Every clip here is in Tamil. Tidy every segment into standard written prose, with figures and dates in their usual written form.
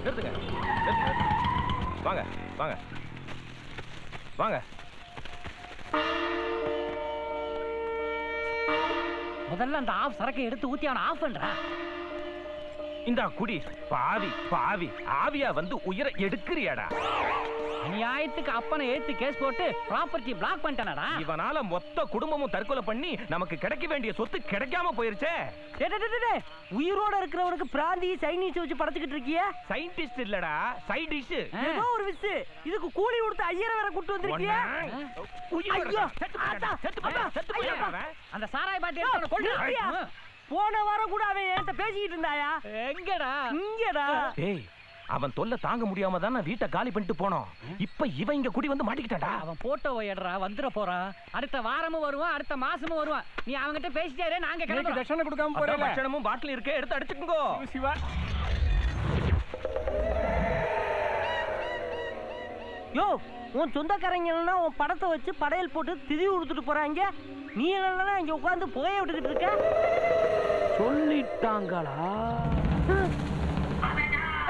நிறுத்துங்க. வாங்க வாங்க வாங்க. முதல்ல அந்த ஆஃப் சரக்கை எடுத்து ஊத்தி அவனை ஆஃப் பண்றா. இந்த குடி பாவி பாவி ஆவியா வந்து உயிரை எடுக்கிறியாடா. அநியாயத்துக்கு அப்பனை ஏத்து கேஸ் போட்டு ப்ராப்பர்ட்டி பிளாக் பண்ணிட்டானடா. இவனால மொத்த குடும்பமும் தற்கொலை பண்ணி நமக்கு கிடைக்க வேண்டிய சொத்து கிடைக்காம போயிருச்சே. உயிரோட இருக்கிறவனுக்கு பிராந்தி சைனீஸ் வச்சு படைச்சுக்கிட்டு இருக்கிய. சயின்டிஸ்ட் இல்லடா, சைட் டிஷ். ஏதோ ஒரு விஸ். இதுக்கு கூலி கொடுத்து ஐயரை வேற கூட்டி வந்திருக்கிய. அந்த சாராய் பாட்டி எடுத்து கொல்றா. போன வாரம் கூட அவன் என்கிட்ட பேசிக்கிட்டு இருந்தாயா? எங்கடா? இங்கடா. ஏய், அவன் தொல்லை தாங்க முடியாம தான் வீட்டை காலி பண்ணிட்டு போனோம். இப்ப இவன் இங்க குடி வந்து மாட்டிக்கிட்டாடா. அவன் போட்டோவை எடுறா, வந்துட போறான். அடுத்த வாரமும் வருவான், அடுத்த மாசமும் வருவான். நீ அவங்கிட்ட பேசிட்டாரு, நாங்க கிளம்புறோம். தட்சணை கொடுக்காம போறேன். தட்சணமும் பாட்டில் இருக்கே, எடுத்து அடிச்சுக்கோ. சிவா யோ, உன் சொந்தக்காரங்கன்னா உன் படத்தை வச்சு படையல் போட்டு திதி கொடுத்துட்டு போறாங்க. நீ என்னன்னா இங்க உட்காந்து புகைய விட்டுக்கிட்டு இருக்க. சொல்லிட்டாங்களா?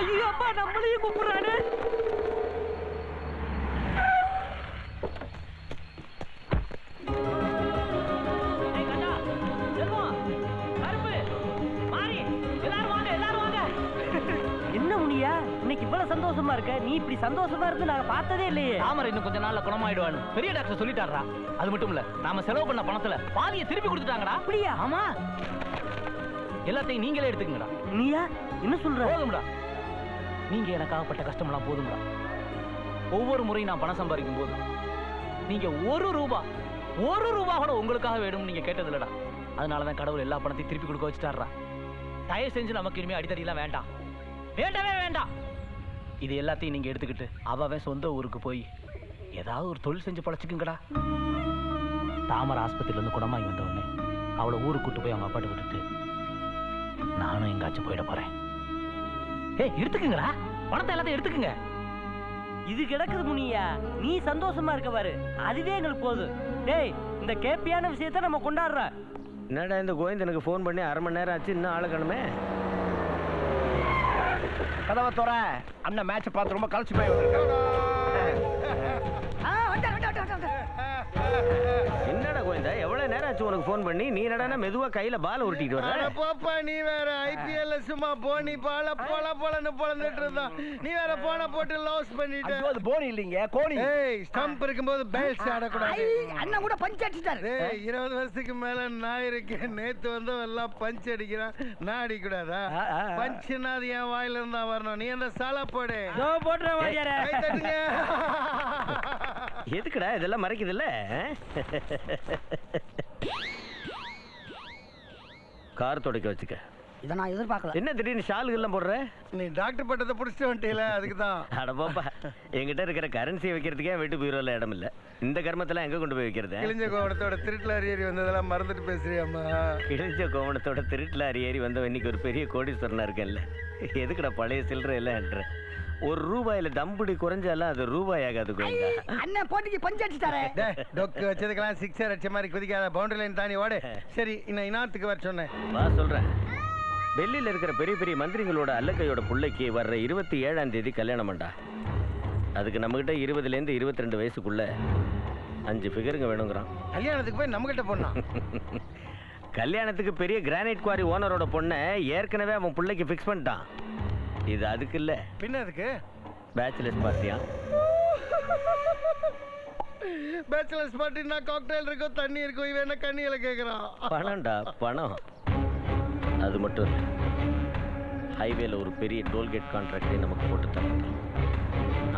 ஐயோ அப்பா, நம்மளையும் கூப்பிடுறானே. என்ன முனியா, இன்னைக்கு இவ்வளவு சந்தோஷமா இருக்க? நீ இப்படி சந்தோஷமா இருந்து நாங்க பார்த்ததே இல்லையே. தாமரை இன்னும் கொஞ்ச நாள்ல குணமாயிடுவானு பெரிய டாக்டர் சொல்லிட்டாரா. அது மட்டும் இல்ல, நாம செலவு பண்ண பணத்துல பாதியை திருப்பி கொடுத்துட்டாங்கடா. அப்படியா? ஆமா, எல்லாத்தையும் நீங்களே எடுத்துக்கங்கடா. நீயா என்ன சொல்ற? போதும்டா, நீங்க எனக்காகப்பட்ட கஷ்டம்லாம் போதும்டா. ஒவ்வொரு முறையும் நான் பணம் சம்பாதிக்கும் போது நீங்க ஒரு ரூபா கூட உங்களுக்காக வேணும்னு நீங்க கேட்டது இல்லடா. அதனாலதான் கடவுள் எல்லா பணத்தையும் திருப்பி கொடுக்க வச்சுட்டாரா. தயவு செஞ்சு நமக்கு இனிமே அடித்தடிலாம் வேண்டாம், வேண்டவே வேண்டாம். இது எல்லாத்தையும் நீங்க எடுத்துக்கிட்டு அவன் சொந்த ஊருக்கு போய் ஏதாவது ஒரு தொழில் செஞ்சு பழச்சுக்குங்கடா. தாமரை ஆஸ்பத்திரியில இருந்து குணமாகி வந்த உடனே அவளை ஊருக்கு கூட்டு போய் அவங்க அப்பாட்டு விட்டுட்டு நானும் எங்காச்சும் போயிட போறேன். ஏய், எடுத்துக்குங்கடா, பணத்தை எல்லாத்தையும் எடுத்துக்குங்க. இது கிடக்குது முனியா, நீ சந்தோஷமா இருக்க பாரு, அதுவே எங்களுக்கு போதும். டேய், இந்த கேப்பியான விஷயத்தை நம்ம கொண்டாடுறோம். என்னடா இந்த கோவிந்தனுக்கு ஃபோன் பண்ணி அரை மணி நேரம் ஆச்சு, இன்னும் ஆளு காணுமே. கதவை தோற. அண்ணன் மேட்ச் பார்த்து ரொம்ப கழிச்சு போய் வந்திருக்கான். என்னடா கோவிந்தா, எவ்வளவு நேரம் ஆச்சு உனக்கு ஃபோன் பண்ணி? நீ என்னடா மெதுவா கையில பால் உருட்டிட்டு வர? பாப்பா, நீ வேற ஐபிஎல்ல சும்மா போனி போலன்னு பொளந்துட்டு இருந்தான். நீ வேற போன போட்டு லாஸ் பண்ணிட்ட. அது போனி இல்லைங்க, கோனி. ஏய், ஸ்டம்ப் இருக்கும்போது பேல்ஸ் ஆடக்கூடாது. அண்ணன் கூட பஞ்ச் அடிச்சிட்டாரு. ஏய், 20 வருஷத்துக்கு மேல நான் இருக்கேன். நேத்து வந்து எல்லாம் பஞ்ச் அடிக்கிறான், நான் அடிக்கூடாதா? பஞ்சுனா அது என் வாயில இருந்தா வரணும். நீ அந்த சாலா போடு. போட்டுறேன் வாத்தியாரே. கை தட்டுங்க. எதுக்குடா இதெல்லாம் மறைக்குது இல்ல? கார் துடைக்க வச்சுக்க. இதை நான் எதிர்பார்க்கல. என்ன திடீர்னு ஷாலுகள்லாம் போடுற? நீ டாக்டர் பட்டத்தை புடிச்சிட்டு வந்துட்டீல, அதுக்கு தான். அட பாப்பா, என்கிட்ட இருக்கிற கரன்சியை வைக்கிறதுக்கே வீட்டு பீரோல இடம் இல்ல. இந்த கர்மத்தெல்லாம் எங்க கொண்டு போய் வைக்கிறது? கிழிஞ்ச கோவணத்தோட திருட்டுல ஏறி வந்ததெல்லாம் மறந்துட்டு பேசுறியாமா? கிழிஞ்ச கோவணத்தோட திருட்டுல ஏறி வந்தவன் இன்னைக்கு ஒரு பெரிய கோடீஸ்வரனா இருக்கேன்ல. எதுக்குடா பழைய சில்லறை எல்லாம் என்ற? ஒரு ரூபாயில தம்புடி குறைஞ்சாலும் அது ரூபாய் ஆகாது கோவிந்தா. அண்ணன் போட்டிக்கு பஞ்ச் அடிச்சிட்டாரே. டொக்கு வச்சதுக்கெல்லாம் சிக்ஸர் அடிச்ச மாதிரி குதிக்காத, பவுண்டரி லைன் தாண்டி ஓடு. சரி, இன்னும் இனாத்துக்கு வர சொன்னேன். வா சொல்றேன். டெல்லியில இருக்கிற பெரிய பெரிய மந்திரிகளோட அல்லக்கையோட பிள்ளைக்கு வர்ற 27ஆம் தேதி கல்யாணம் பண்ணா. அதுக்கு நம்மகிட்ட 20லேருந்து 22 வயசுக்குள்ள 5 ஃபிகருங்க வேணுங்கிறான். கல்யாணத்துக்கு போய் நம்ம கிட்ட போனா? கல்யாணத்துக்கு பெரிய கிரானைட் குவாரி ஓனரோட பொண்ணை ஏற்கனவே அவன் பிள்ளைக்கு ஃபிக்ஸ் பண்ணிட்டான். இது அதுக்கு இல்ல, பின்ன அதுக்கு பேச்சுலர்ஸ் பார்ட்டியா. பேச்சுலர்ஸ் பார்ட்டினா காக்டெயில் இருக்கும், தண்ணி இருக்கும். இவன் என்ன கண்ணியில கேக்குறான்? பணம்டா, பணம். அது மட்டும் இல்லை, ஹைவேல ஒரு பெரிய டோல்கேட் கான்ட்ராக்டே நமக்கு போட்டு தரணும்.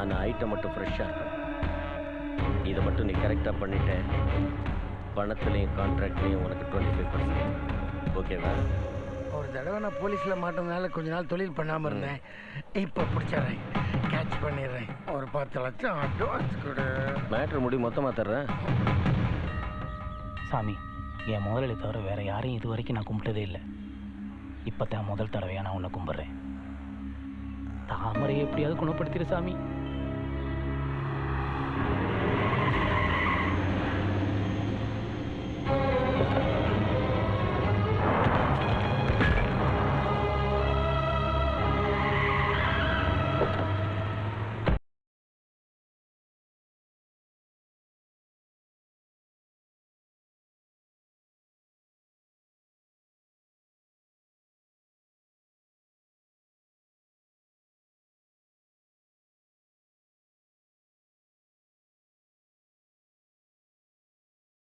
ஆனால் ஐட்டம் மட்டும் ஃப்ரெஷ்ஷாக இருக்கும். இதை மட்டும் நீ கரெக்டாக பண்ணிட்ட, பணத்துலேயும் கான்ட்ராக்ட்லேயும் உனக்கு 25%. ஓகேவா? ஒரு தடவை நான் போலீஸ்ல மாட்டதுனால கொஞ்ச நாள் தொழில் பண்ணாம இருந்தேன். இப்போ பிடிச்சிடுறேன், கேட்ச் பண்ணிடுறேன். ஒரு 10 லட்சம் அட்வான்ஸ் கொடு. மேட்ரு முடி மொத்தமாக தர்றேன். சாமி, என் முதலாளி தவிர வேற யாரையும் இது வரைக்கும் நான் கும்பிட்டதே இல்லை. இப்போதான் முதல் தடவையாக நான் உன்னை கும்பிட்றேன். தாமரையை எப்படியாவது குணப்படுத்திடு சாமி.